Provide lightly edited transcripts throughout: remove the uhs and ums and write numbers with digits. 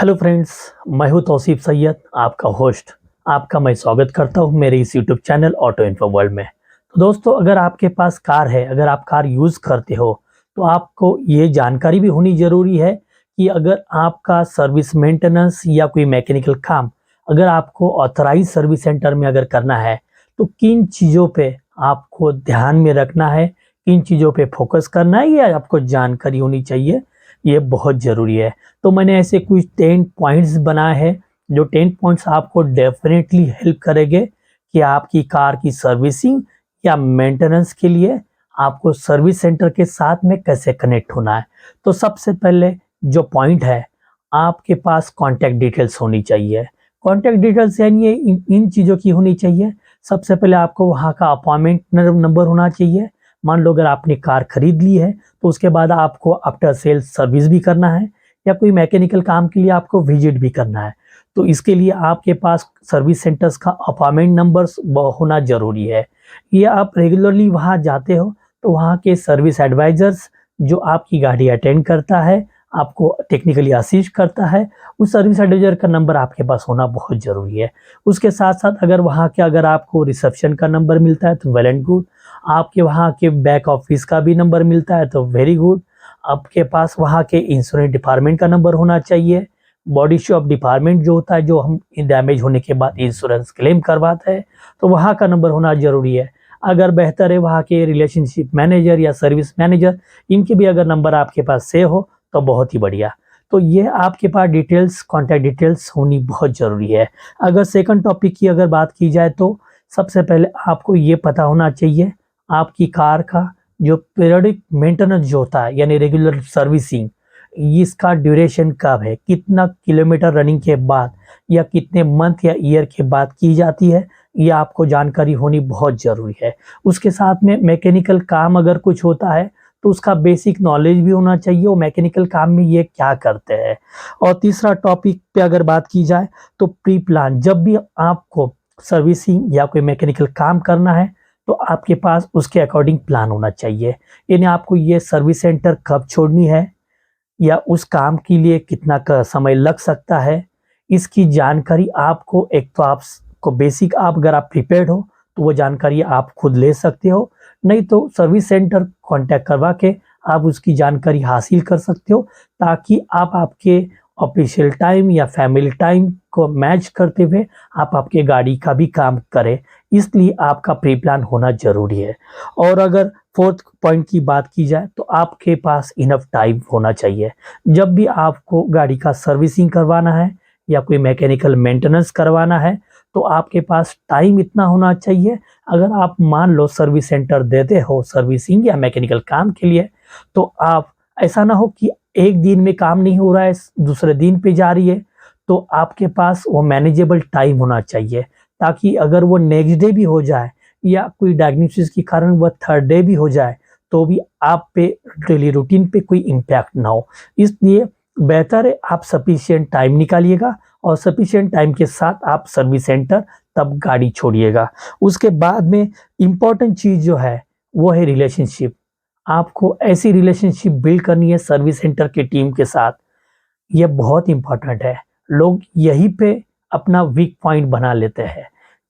Hello friends, मैं हूं तौसीफ सैयद, आपका होस्ट। आपका मैं स्वागत करता हूं मेरे इस YouTube channel auto info world में। तो दोस्तों, अगर आपके पास कार है, अगर आप कार यूज़ करते हो, तो आपको ये जानकारी भी होनी ज़रूरी है कि अगर आपका सर्विस मेंटेनेंस या कोई मैकेनिकल काम अगर आपको ऑथराइज सर्विस सेंटर में अगर करना है, तो किन चीज़ों पे आपको ध्यान में रखना है, किन चीज़ों पे फोकस करना है, ये आपको जानकारी होनी चाहिए। ये बहुत ज़रूरी है। तो मैंने ऐसे कुछ 10 पॉइंट्स बनाए हैं, जो 10 पॉइंट्स आपको डेफिनेटली हेल्प करेंगे कि आपकी कार की सर्विसिंग या मेंटेनेंस के लिए आपको सर्विस सेंटर के साथ में कैसे कनेक्ट होना है। तो सबसे पहले जो पॉइंट है, आपके पास कॉन्टैक्ट डिटेल्स होनी चाहिए। कॉन्टैक्ट डिटेल्स यानी ये इन चीज़ों की होनी चाहिए। सबसे पहले आपको वहाँ का अपॉइंटमेंट नंबर होना चाहिए। मान लो अगर आपने कार खरीद ली है, तो उसके बाद आपको आफ्टर सेल्स सर्विस भी करना है या कोई मैकेनिकल काम के लिए आपको विजिट भी करना है, तो इसके लिए आपके पास सर्विस सेंटर्स का अपॉइंटमेंट नंबर्स होना ज़रूरी है। ये आप रेगुलरली वहाँ जाते हो, तो वहाँ के सर्विस एडवाइज़र्स जो आपकी गाड़ी अटेंड करता है, आपको टेक्निकली असिस्ट करता है, उस सर्विस एडवाइज़र का नंबर आपके पास होना बहुत ज़रूरी है। उसके साथ-साथ अगर आपको रिसेप्शन का नंबर मिलता है, तो वेल एंड गुड। आपके वहाँ के बैक ऑफिस का भी नंबर मिलता है, तो वेरी गुड। आपके पास वहाँ के इंश्योरेंस डिपार्टमेंट का नंबर होना चाहिए। बॉडी शॉप डिपार्टमेंट जो होता है, जो हम डैमेज होने के बाद इंश्योरेंस क्लेम करवाते हैं, तो वहाँ का नंबर होना ज़रूरी है। अगर बेहतर है वहाँ के रिलेशनशिप मैनेजर या सर्विस मैनेजर, इनके भी अगर नंबर आपके पास सेव हो, तो बहुत ही बढ़िया। तो ये आपके पास डिटेल्स, कॉन्टैक्ट डिटेल्स होनी बहुत ज़रूरी है। अगर सेकंड टॉपिक की अगर बात की जाए, तो सबसे पहले आपको ये पता होना चाहिए आपकी कार का जो पीरियडिक मेंटेनेंस जो होता है, यानी रेगुलर सर्विसिंग, इसका ड्यूरेशन कब है, कितना किलोमीटर रनिंग के बाद या कितने मंथ या ईयर के बाद की जाती है, ये आपको जानकारी होनी बहुत ज़रूरी है। उसके साथ में मैकेनिकल काम अगर कुछ होता है, तो उसका बेसिक नॉलेज भी होना चाहिए, वो मैकेनिकल काम में ये क्या करते हैं। और तीसरा टॉपिक पे अगर बात की जाए, तो प्री प्लान, जब भी आपको सर्विसिंग या कोई मैकेनिकल काम करना है, तो आपके पास उसके अकॉर्डिंग प्लान होना चाहिए। यानी आपको ये सर्विस सेंटर कब छोड़नी है या उस काम के लिए कितना समय लग सकता है, इसकी जानकारी आपको, एक तो आपको बेसिक, आप अगर आप प्रिपेयर्ड हो, तो वो जानकारी आप खुद ले सकते हो। नहीं तो सर्विस सेंटर कांटेक्ट करवा के आप उसकी जानकारी हासिल कर सकते हो, ताकि आप आपके ऑफिशियल टाइम या फैमिली टाइम को मैच करते हुए आप आपके गाड़ी का भी काम करें। इसलिए आपका प्री प्लान होना ज़रूरी है। और अगर फोर्थ पॉइंट की बात की जाए, तो आपके पास इनफ टाइम होना चाहिए। जब भी आपको गाड़ी का सर्विसिंग करवाना है या कोई मैकेनिकल मेंटेनेंस करवाना है, तो आपके पास टाइम इतना होना चाहिए। अगर आप मान लो सर्विस सेंटर देते हो सर्विसिंग या मैकेनिकल काम के लिए, तो आप, ऐसा ना हो कि एक दिन में काम नहीं हो रहा है, दूसरे दिन पे जा रही है, तो आपके पास वो मैनेजेबल टाइम होना चाहिए, ताकि अगर वो नेक्स्ट डे भी हो जाए या कोई डायग्नोसिस के कारण वह थर्ड डे भी हो जाए, तो भी आप पे डेली रूटीन पे कोई इम्पैक्ट ना हो। इसलिए बेहतर है आप सफिशिएंट टाइम निकालिएगा और सफिशिएंट टाइम के साथ आप सर्विस सेंटर तब गाड़ी छोड़िएगा। उसके बाद में इम्पोर्टेंट चीज़ जो है, वो है रिलेशनशिप। आपको ऐसी रिलेशनशिप बिल्ड करनी है सर्विस सेंटर की टीम के साथ, ये बहुत इम्पोर्टेंट है। लोग यहीं पे अपना वीक पॉइंट बना लेते हैं।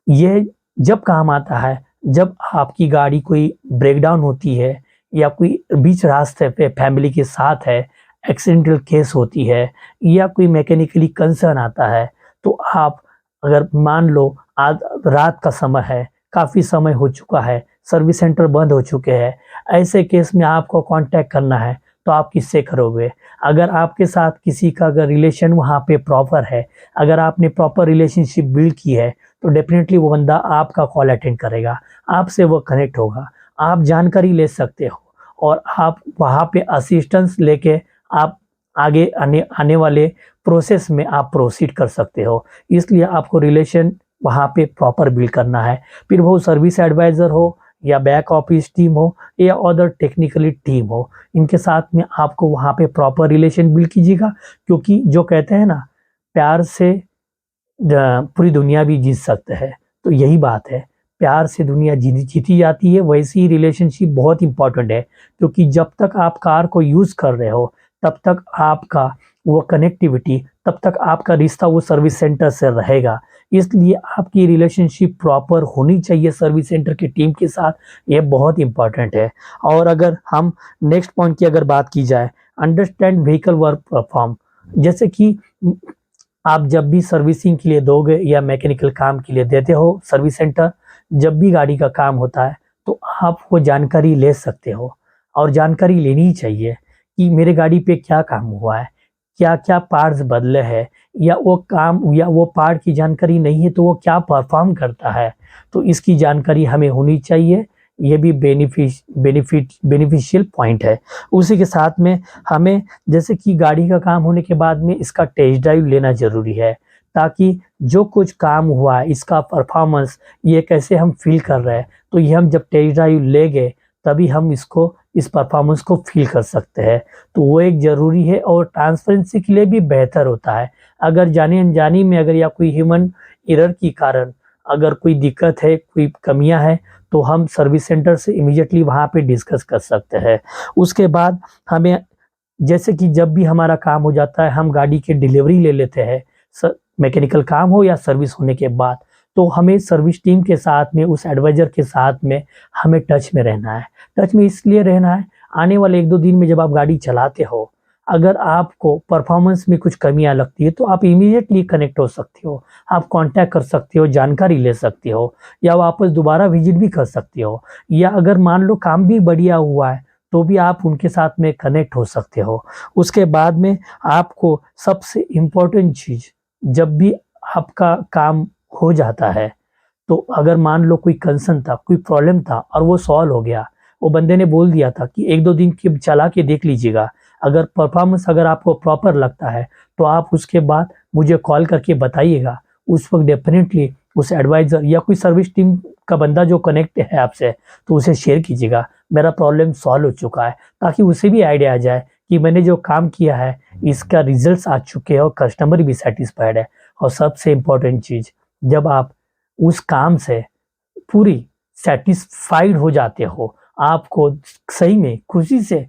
ये जब काम आता है, जब आपकी गाड़ी कोई ब्रेकडाउन होती है या कोई बीच रास्ते पे फैमिली के साथ है, एक्सीडेंटल केस होती है या कोई मैकेनिकली कंसर्न आता है, तो आप, अगर मान लो आज रात का समय है, काफ़ी समय हो चुका है, सर्विस सेंटर बंद हो चुके हैं, ऐसे केस में आपको कांटेक्ट करना है, तो आप किससे करोगे? अगर आपके साथ किसी का अगर रिलेशन वहाँ पे प्रॉपर है, अगर आपने प्रॉपर रिलेशनशिप बिल्ड की है, तो डेफ़िनेटली वो बंदा आपका कॉल अटेंड करेगा, आपसे वो कनेक्ट होगा, आप जानकारी ले सकते हो और आप वहाँ पे असिस्टेंस लेके आप आगे आने आने वाले प्रोसेस में आप प्रोसीड कर सकते हो। इसलिए आपको रिलेशन वहाँ पे प्रॉपर बिल्ड करना है। फिर वो सर्विस एडवाइज़र हो या बैक ऑफिस टीम हो या अदर टेक्निकली टीम हो, इनके साथ में आपको वहाँ पे प्रॉपर रिलेशन बिल्ड कीजिएगा, क्योंकि जो कहते हैं ना, प्यार से पूरी दुनिया भी जीत सकते हैं। तो यही बात है, प्यार से दुनिया जीती जाती है, वैसी ही रिलेशनशिप बहुत इंपॉर्टेंट है, क्योंकि जब तक आप कार को यूज़ कर रहे हो, तब तक आपका वो कनेक्टिविटी, तब तक आपका रिश्ता वो सर्विस सेंटर से रहेगा। इसलिए आपकी रिलेशनशिप प्रॉपर होनी चाहिए सर्विस सेंटर की टीम के साथ, ये बहुत इम्पोर्टेंट है। और अगर हम नेक्स्ट पॉइंट की अगर बात की जाए, अंडरस्टैंड व्हीकल वर्क परफॉर्म। जैसे कि आप जब भी सर्विसिंग के लिए दोगे या मैकेनिकल काम के लिए देते हो सर्विस सेंटर, जब भी गाड़ी का काम होता है तो आप वो जानकारी ले सकते हो, और जानकारी लेनी ही चाहिए कि मेरे गाड़ी पे क्या काम हुआ है, क्या क्या पार्ट्स बदले हैं, या वो काम या वो पार्ट की जानकारी नहीं है तो वो क्या परफॉर्म करता है। तो इसकी जानकारी हमें होनी चाहिए, ये भी बेनिफिशियल पॉइंट है। उसी के साथ में हमें जैसे कि गाड़ी का काम होने के बाद में इसका टेस्ट ड्राइव लेना ज़रूरी है, ताकि जो कुछ काम हुआ है इसका परफॉर्मेंस ये कैसे हम फील कर रहे हैं, तो ये हम जब टेस्ट ड्राइव लेंगे तभी हम इस परफॉर्मेंस को फील कर सकते हैं। तो वो एक ज़रूरी है, और ट्रांसपेरेंसी के लिए भी बेहतर होता है। अगर जाने अनजानी में अगर या कोई ह्यूमन एरर के कारण अगर कोई दिक्कत है, कोई कमियां हैं, तो हम सर्विस सेंटर से इमीडिएटली वहाँ पे डिस्कस कर सकते हैं। उसके बाद हमें जैसे कि जब भी हमारा काम हो जाता है हम गाड़ी की डिलीवरी ले लेते हैं, मैकेनिकल काम हो या सर्विस होने के बाद, तो हमें सर्विस टीम के साथ में उस एडवाइज़र के साथ में हमें टच में रहना है। टच में इसलिए रहना है, आने वाले 1-2 दिन में जब आप गाड़ी चलाते हो, अगर आपको परफॉर्मेंस में कुछ कमियाँ लगती है तो आप इमीडिएटली कनेक्ट हो सकते हो, आप कॉन्टैक्ट कर सकते हो, जानकारी ले सकते हो, या वापस दोबारा विज़िट भी कर सकते हो, या अगर मान लो काम भी बढ़िया हुआ है तो भी आप उनके साथ में कनेक्ट हो सकते हो। उसके बाद में आपको सबसे इम्पोर्टेंट चीज़, जब भी आपका काम हो जाता है, तो अगर मान लो कोई कंसर्न था, कोई प्रॉब्लम था और वो सॉल्व हो गया, वो बंदे ने बोल दिया था कि 1-2 दिन की चला के देख लीजिएगा, अगर परफॉर्मेंस अगर आपको प्रॉपर लगता है तो आप उसके बाद मुझे कॉल करके बताइएगा। उस वक़्त डेफ़िनेटली उस एडवाइज़र या कोई सर्विस टीम का बंदा जो कनेक्ट है आपसे, तो उसे शेयर कीजिएगा, मेरा प्रॉब्लम सॉल्व हो चुका है, ताकि उसे भी आइडिया आ जाए कि मैंने जो काम किया है, इसका रिज़ल्ट्स आ चुके हैं और कस्टमर भी सैटिस्फाइड है। और सबसे इम्पोर्टेंट चीज़, जब आप उस काम से पूरी सैटिस्फाइड हो जाते हो, आपको सही में खुशी से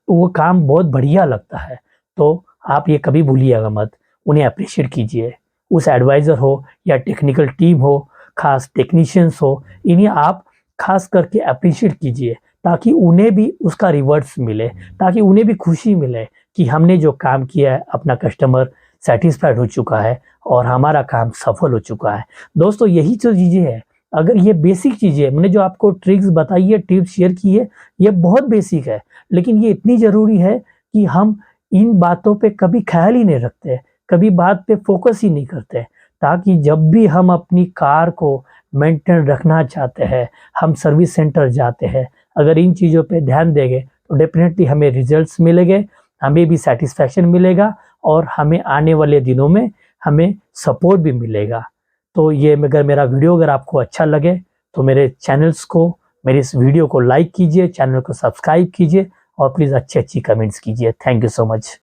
वो काम बहुत बढ़िया लगता है, तो आप ये कभी भूलिएगा मत, उन्हें एप्रिशिएट कीजिए। उस एडवाइज़र हो या टेक्निकल टीम हो, ख़ास टेक्नीशियंस हो, इन्हें आप ख़ास करके एप्रिशिएट कीजिए, ताकि उन्हें भी उसका रिवर्स मिले, ताकि उन्हें भी खुशी मिले कि हमने जो काम किया है अपना कस्टमर सैटिस्फाइड हो चुका है और हमारा काम सफल हो चुका है। दोस्तों यही जो चीज़ें हैं, अगर ये बेसिक चीज़ें मैंने जो आपको ट्रिक्स बताई है, टिप्स शेयर की है, ये बहुत बेसिक है, लेकिन ये इतनी ज़रूरी है कि हम इन बातों पे कभी ख़्याल ही नहीं रखते, कभी बात पे फ़ोकस ही नहीं करते, ताकि जब भी हम अपनी कार को मेंटेन रखना चाहते हैं, हम सर्विस सेंटर जाते हैं, अगर इन चीज़ों पे ध्यान देंगे तो डेफ़िनेटली हमें रिज़ल्ट्स मिलेंगे, हमें भी सैटिस्फैक्शन मिलेगा, और हमें आने वाले दिनों में हमें सपोर्ट भी मिलेगा। तो ये अगर मेरा वीडियो अगर आपको अच्छा लगे तो मेरे चैनल्स को, मेरे इस वीडियो को लाइक कीजिए, चैनल को सब्सक्राइब कीजिए, और प्लीज़ अच्छी-अच्छी कमेंट्स कीजिए। Thank you so much.